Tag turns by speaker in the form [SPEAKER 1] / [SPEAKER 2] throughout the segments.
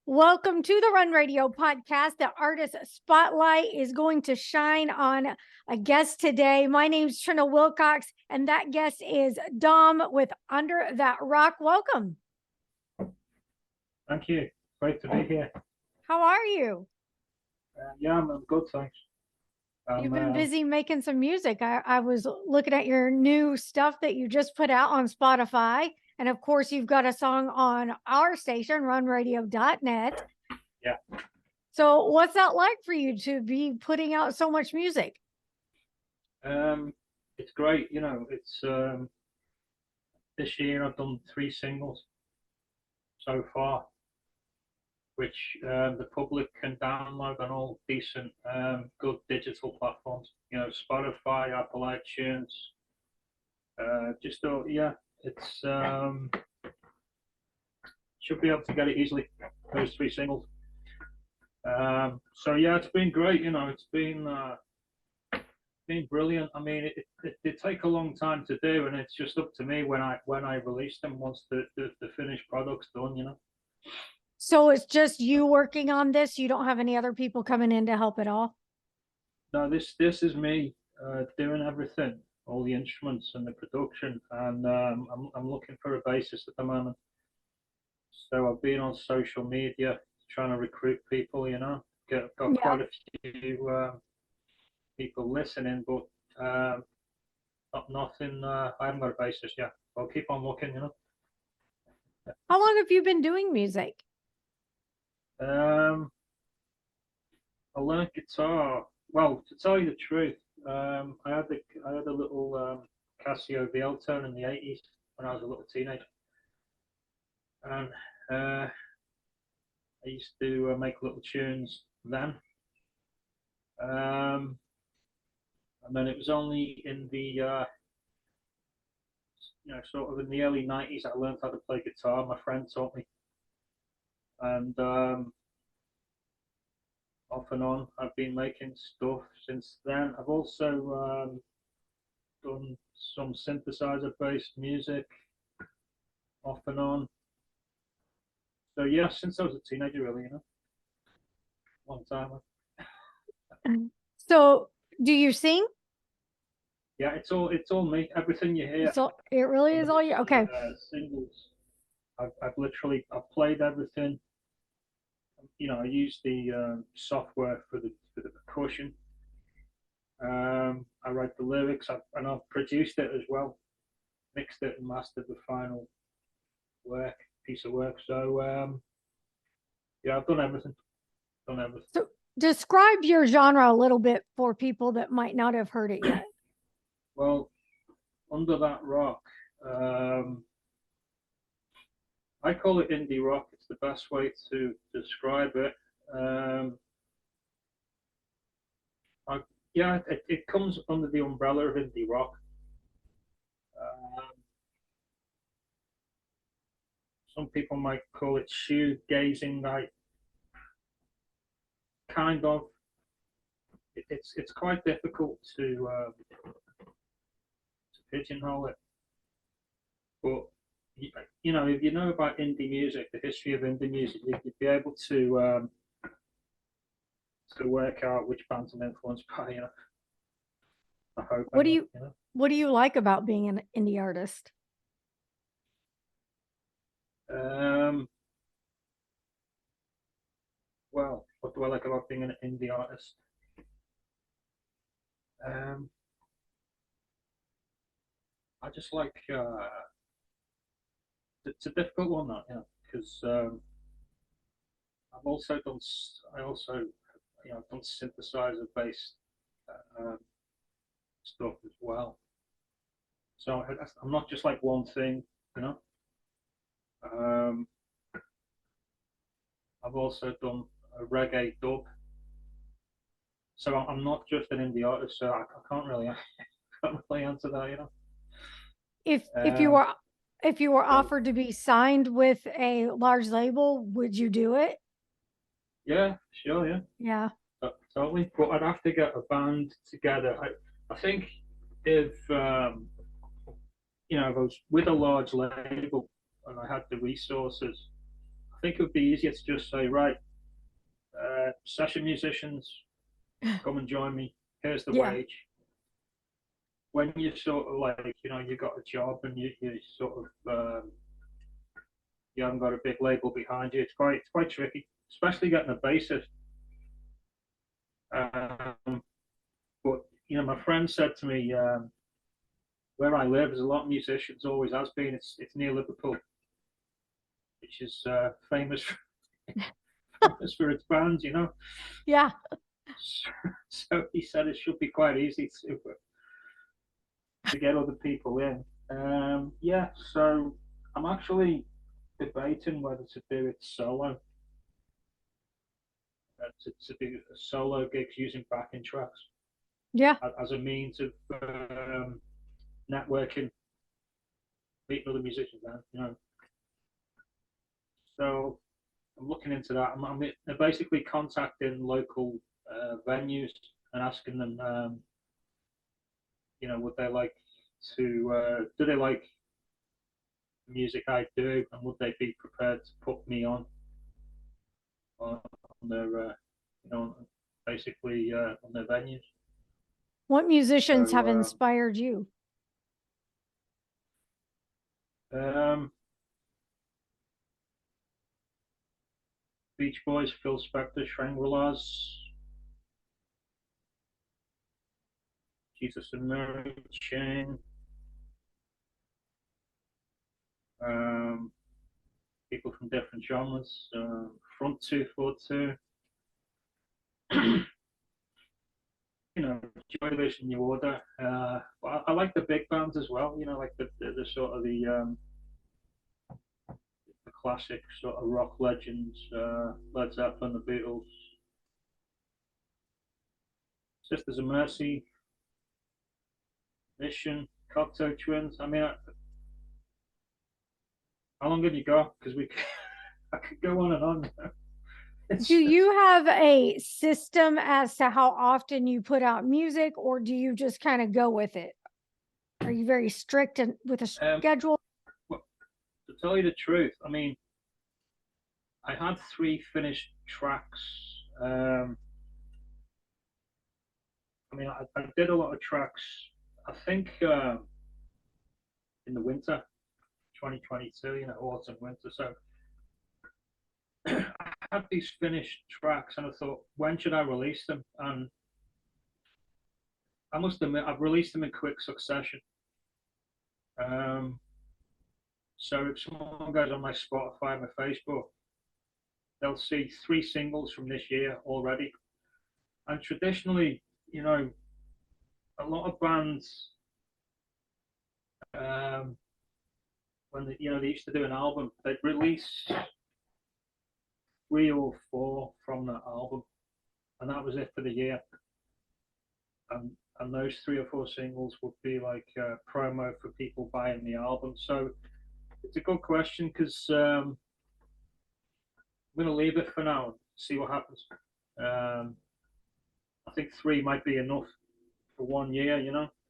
[SPEAKER 1] Welcome to the Run Radio podcast. The artist spotlight is going to shine on a guest today. My name's Trina Wilcox, and that guest is Dom with Under That Rock. Welcome.
[SPEAKER 2] Thank you. Great to be here.
[SPEAKER 1] How are you?
[SPEAKER 2] Yeah, I'm good, thanks.
[SPEAKER 1] You've been busy making some music. I was looking at your new stuff that you just put out on Spotify. And of course, you've got a song on our station, runradio.net.
[SPEAKER 2] Yeah.
[SPEAKER 1] So what's that like for you to be putting out so much music?
[SPEAKER 2] It's great. It's this year I've done 3 singles so far, which the public can download on all decent, good digital platforms. Spotify, Apple iTunes. It's should be able to get it easily. Those 3 singles. It's been great. It's been brilliant. I mean, it take a long time to do, and it's just up to me when I release them once the finished product's done.
[SPEAKER 1] So it's just you working on this. You don't have any other people coming in to help at all?
[SPEAKER 2] No, this is me doing everything, all the instruments and the production, and I'm looking for a bassist at the moment. So I've been on social media trying to recruit people. Got quite a few people listening, but nothing. I haven't got a bassist yet. I'll keep on looking.
[SPEAKER 1] How long have you been doing music?
[SPEAKER 2] I learned guitar. Well, to tell you the truth, I had a little Casio VL tone in the '80s when I was a little teenager, and I used to make little tunes then. And then it was only in the sort of in the early '90s I learned how to play guitar. My friend taught me, and off and on I've been making stuff since then. I've also done some synthesizer based music off and on. So yeah, since I was a teenager, really, long time.
[SPEAKER 1] So do you sing?
[SPEAKER 2] Yeah, it's all me. Everything you hear.
[SPEAKER 1] So it really is all you. Okay.
[SPEAKER 2] Singles. I've played everything. I use the software for the percussion. I write the lyrics, and I've produced it as well, mixed it and mastered the final piece of work. So I've done everything.
[SPEAKER 1] So describe your genre a little bit for people that might not have heard it yet.
[SPEAKER 2] Well, Under That Rock, I call it indie rock. It's the best way to describe it. It comes under the umbrella of indie rock. Some people might call it shoegazing, like kind of. It's quite difficult to pigeonhole it, but if you know about indie music, the history of indie music, you'd be able to work out which bands I'm influenced by. I hope.
[SPEAKER 1] What do you like about being an indie artist?
[SPEAKER 2] Well, what do I like about being an indie artist? I just like it's a difficult one, that because I've also done I've done synthesizer based stuff as well. So I'm not just like one thing. I've also done a reggae dub. So I'm not just an indie artist, so I can't really answer that.
[SPEAKER 1] If you were offered to be signed with a large label, would you do it?
[SPEAKER 2] Yeah, sure, yeah.
[SPEAKER 1] Yeah.
[SPEAKER 2] Totally. But I'd have to get a band together. I think if if I was with a large label and I had the resources, I think it would be easier to just say, right, session musicians, come and join me. Here's the
[SPEAKER 1] Yeah.
[SPEAKER 2] wage. When you sort of like, you got a job and you sort of, you haven't got a big label behind you, it's quite tricky, especially getting a bassist. Um, but my friend said to me, where I live, there's a lot of musicians, always has been. It's near Liverpool, which is famous famous for its bands.
[SPEAKER 1] Yeah.
[SPEAKER 2] So he said it should be quite easy to get other people in. Yeah, so I'm actually debating whether to do it solo, to do solo gigs using backing tracks
[SPEAKER 1] Yeah.
[SPEAKER 2] as a means of networking, meeting other musicians. So I'm looking into that. I'm basically contacting local venues and asking them, would they like do they like the music I do, and would they be prepared to put me on their, basically on their venues.
[SPEAKER 1] What musicians have
[SPEAKER 2] So
[SPEAKER 1] inspired you?
[SPEAKER 2] Beach Boys, Phil Spector, Shangri-Las, Jesus and Mary Chain, um, people from different genres, Front 242, Joy Division, New Order. But I like the big bands as well. Like the sort of the classic sort of rock legends, Led Zeppelin, the Beatles, Sisters of Mercy, Mission, Cocteau Twins. I mean, how long have you got? Because I could go on and on.
[SPEAKER 1] Do you have a system as to how often you put out music, or do you just kind of go with it? Are you very strict with a schedule?
[SPEAKER 2] Well, to tell you the truth, I mean, I had 3 finished tracks. I mean, I did a lot of tracks. I think in the winter, 2022, autumn, winter. So I had these finished tracks, and I thought, when should I release them? And I must admit, I've released them in quick succession. So if someone goes on my Spotify, my Facebook, they'll see 3 singles from this year already. And traditionally, a lot of bands, when they used to do an album, they'd release 3 or 4 from that album, and that was it for the year. And those 3 or 4 singles would be like promo for people buying the album. So it's a good question, because I'm going to leave it for now and see what happens. I think 3 might be enough for 1 year.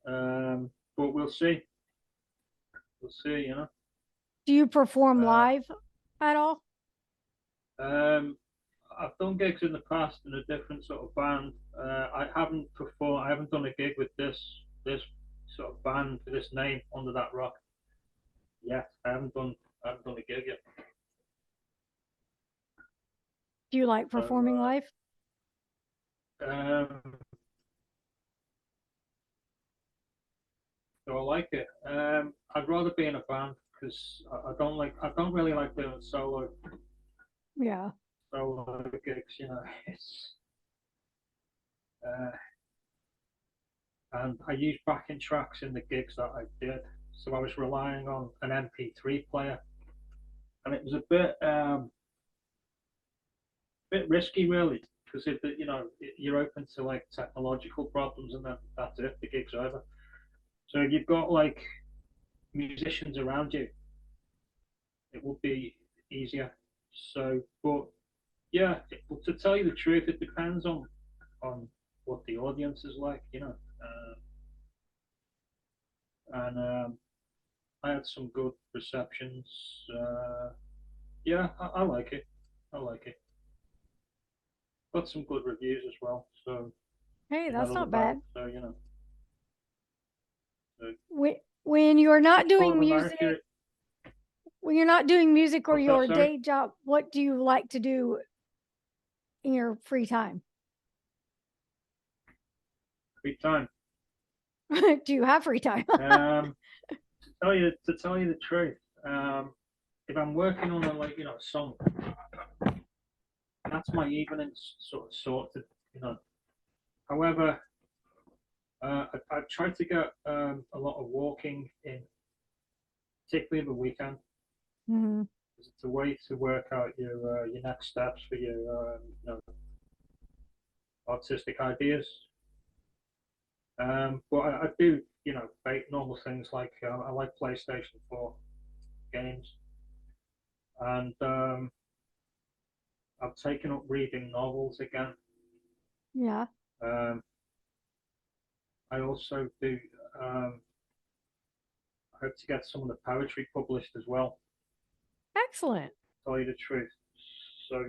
[SPEAKER 2] But we'll see. We'll see.
[SPEAKER 1] Do you perform live at all?
[SPEAKER 2] I've done gigs in the past in a different sort of band. I haven't performed. I haven't done a gig with this sort of band, for this name, Under That Rock. Yet I haven't done a gig yet.
[SPEAKER 1] Do you like performing live?
[SPEAKER 2] Do I like it? I'd rather be in a band, because I don't really like doing solo gigs. It's and I used backing tracks in the gigs that I did, so I was relying on an MP3 player, and it was a bit risky, really, because if you're open to like technological problems, and then that's it, the gig's over. So if you've got like musicians around you, it would be easier. So, but yeah, to tell you the truth, it depends on what the audience is like. And I had some good receptions. Yeah, I like it. I like it. Got some good reviews as well. So
[SPEAKER 1] Hey,
[SPEAKER 2] in that
[SPEAKER 1] that's
[SPEAKER 2] other
[SPEAKER 1] not
[SPEAKER 2] bank.
[SPEAKER 1] bad.
[SPEAKER 2] So so
[SPEAKER 1] When you're not
[SPEAKER 2] which part
[SPEAKER 1] doing
[SPEAKER 2] of America?
[SPEAKER 1] music, when you're not doing music or
[SPEAKER 2] What's that?
[SPEAKER 1] your
[SPEAKER 2] Sorry,
[SPEAKER 1] day job, what do you like to do in your free time?
[SPEAKER 2] free time.
[SPEAKER 1] Do you have free time?
[SPEAKER 2] Um, to tell you the truth, if I'm working on a song, that's my evenings sorted. You know. However, I've tried to get a lot of walking in, particularly the weekend.
[SPEAKER 1] Mhm.
[SPEAKER 2] It's a way to work out your next steps for your artistic ideas. But I do normal things like I like PlayStation 4 games, and I've taken up reading novels again.
[SPEAKER 1] Yeah.
[SPEAKER 2] Um, I also do. Um, I hope to get some of the poetry published as well.
[SPEAKER 1] Excellent.
[SPEAKER 2] To tell you the truth, so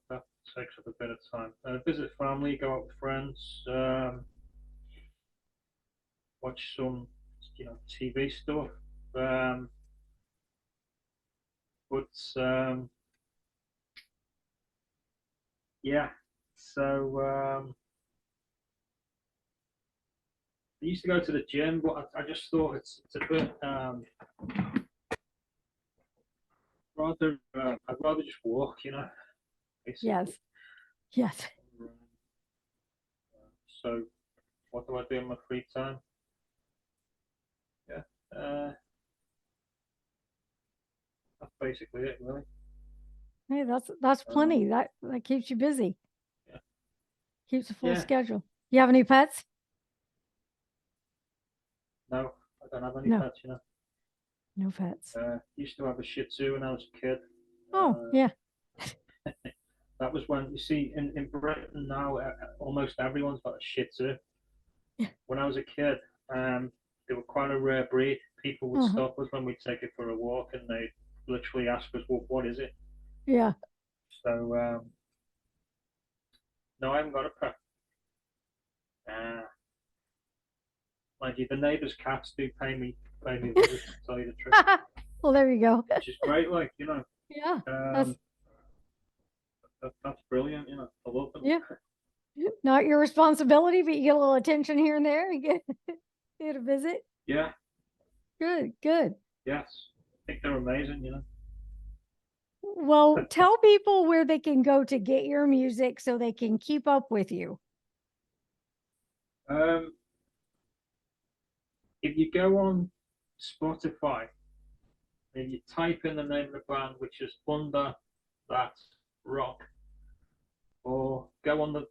[SPEAKER 2] that takes up a bit of time. Visit family, go out with friends, watch some TV stuff. Um, but yeah, so I used to go to the gym, but I just thought it's a bit I'd rather just walk, basically.
[SPEAKER 1] Yes. Yes.
[SPEAKER 2] So what do I do in my free time? Yeah, that's basically it, really.
[SPEAKER 1] Hey, that's
[SPEAKER 2] Um,
[SPEAKER 1] plenty. That keeps you busy.
[SPEAKER 2] yeah,
[SPEAKER 1] Keeps a full
[SPEAKER 2] yeah.
[SPEAKER 1] schedule. You have any pets?
[SPEAKER 2] No, I don't have any
[SPEAKER 1] No,
[SPEAKER 2] pets.
[SPEAKER 1] no pets.
[SPEAKER 2] Used to have a Shih Tzu when I was a kid.
[SPEAKER 1] Oh,
[SPEAKER 2] Uh,
[SPEAKER 1] yeah.
[SPEAKER 2] that was when you see in Britain now, almost everyone's got a Shih Tzu. When I was a kid, they were quite a rare breed. People would
[SPEAKER 1] Uh-huh.
[SPEAKER 2] stop us when we'd take it for a walk, and they literally ask us, "Well, what is it?"
[SPEAKER 1] Yeah.
[SPEAKER 2] So no, I haven't got a pet. Uh, Mind you, the neighbours' cats do pay me a visit. To tell you the truth,
[SPEAKER 1] Well, there you go.
[SPEAKER 2] which is great.
[SPEAKER 1] Yeah. That's
[SPEAKER 2] Um, that's brilliant. I love them.
[SPEAKER 1] yeah. Not your responsibility, but you get a little attention here and there. You get a visit.
[SPEAKER 2] Yeah,
[SPEAKER 1] Good, good.
[SPEAKER 2] yes, I think they're amazing.
[SPEAKER 1] Well, tell people where they can go to get your music so they can keep up with you.
[SPEAKER 2] Um, if you go on Spotify and you type in the name of the band, which is Under That Rock, or go on the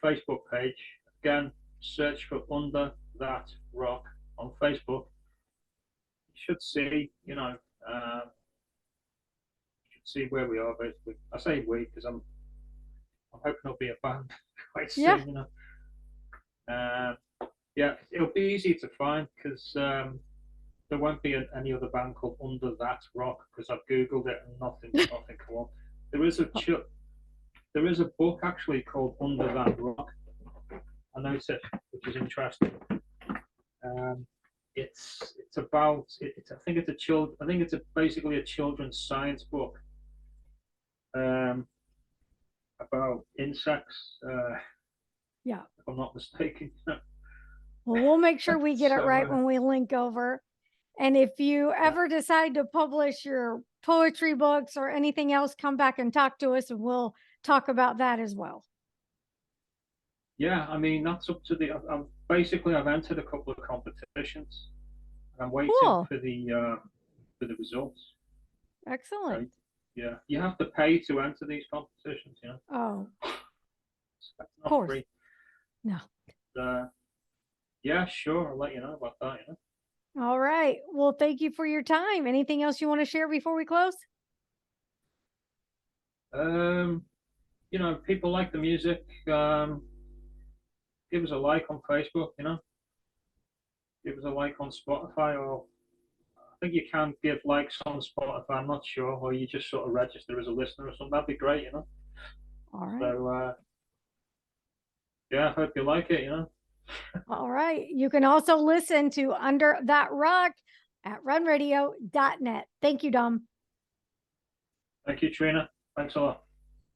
[SPEAKER 2] Facebook page again, search for Under That Rock on Facebook. You should see, you should see where we are basically. I say we because I'm hoping it'll be a band quite
[SPEAKER 1] Yeah.
[SPEAKER 2] soon. Um, yeah, it'll be easy to find because there won't be any other band called Under That Rock because I've googled it and nothing come up. There is a
[SPEAKER 1] Oh,
[SPEAKER 2] there is a book actually called Under That Rock. I noticed it, which is interesting. Um, it's about it's I think it's basically a children's science book um, about insects.
[SPEAKER 1] yeah.
[SPEAKER 2] If I'm not mistaken.
[SPEAKER 1] Well, we'll make sure we get it
[SPEAKER 2] so
[SPEAKER 1] right when we link over. And if you
[SPEAKER 2] yeah,
[SPEAKER 1] ever decide to publish your poetry books or anything else, come back and talk to us and we'll talk about that as well.
[SPEAKER 2] yeah. I mean that's up to the. I've entered a couple of competitions. I'm waiting
[SPEAKER 1] Cool.
[SPEAKER 2] for the results.
[SPEAKER 1] Excellent.
[SPEAKER 2] Right? Yeah, you have to pay to enter these competitions.
[SPEAKER 1] Oh,
[SPEAKER 2] So that's
[SPEAKER 1] of
[SPEAKER 2] not
[SPEAKER 1] course.
[SPEAKER 2] free.
[SPEAKER 1] No.
[SPEAKER 2] Yeah, sure. I'll let you know about that.
[SPEAKER 1] All right. Well, thank you for your time. Anything else you want to share before we close?
[SPEAKER 2] People like the music. Give us a like on Facebook. Give us a like on Spotify or think you can give likes on Spotify. I'm not sure, or you just sort of register as a listener or something. That'd be great, you know.
[SPEAKER 1] All right.
[SPEAKER 2] So yeah, I hope you like it, you know.
[SPEAKER 1] All right. You can also listen to Under That Rock at runradio.net. Thank you, Dom.
[SPEAKER 2] Thank you, Trina. Thanks a lot.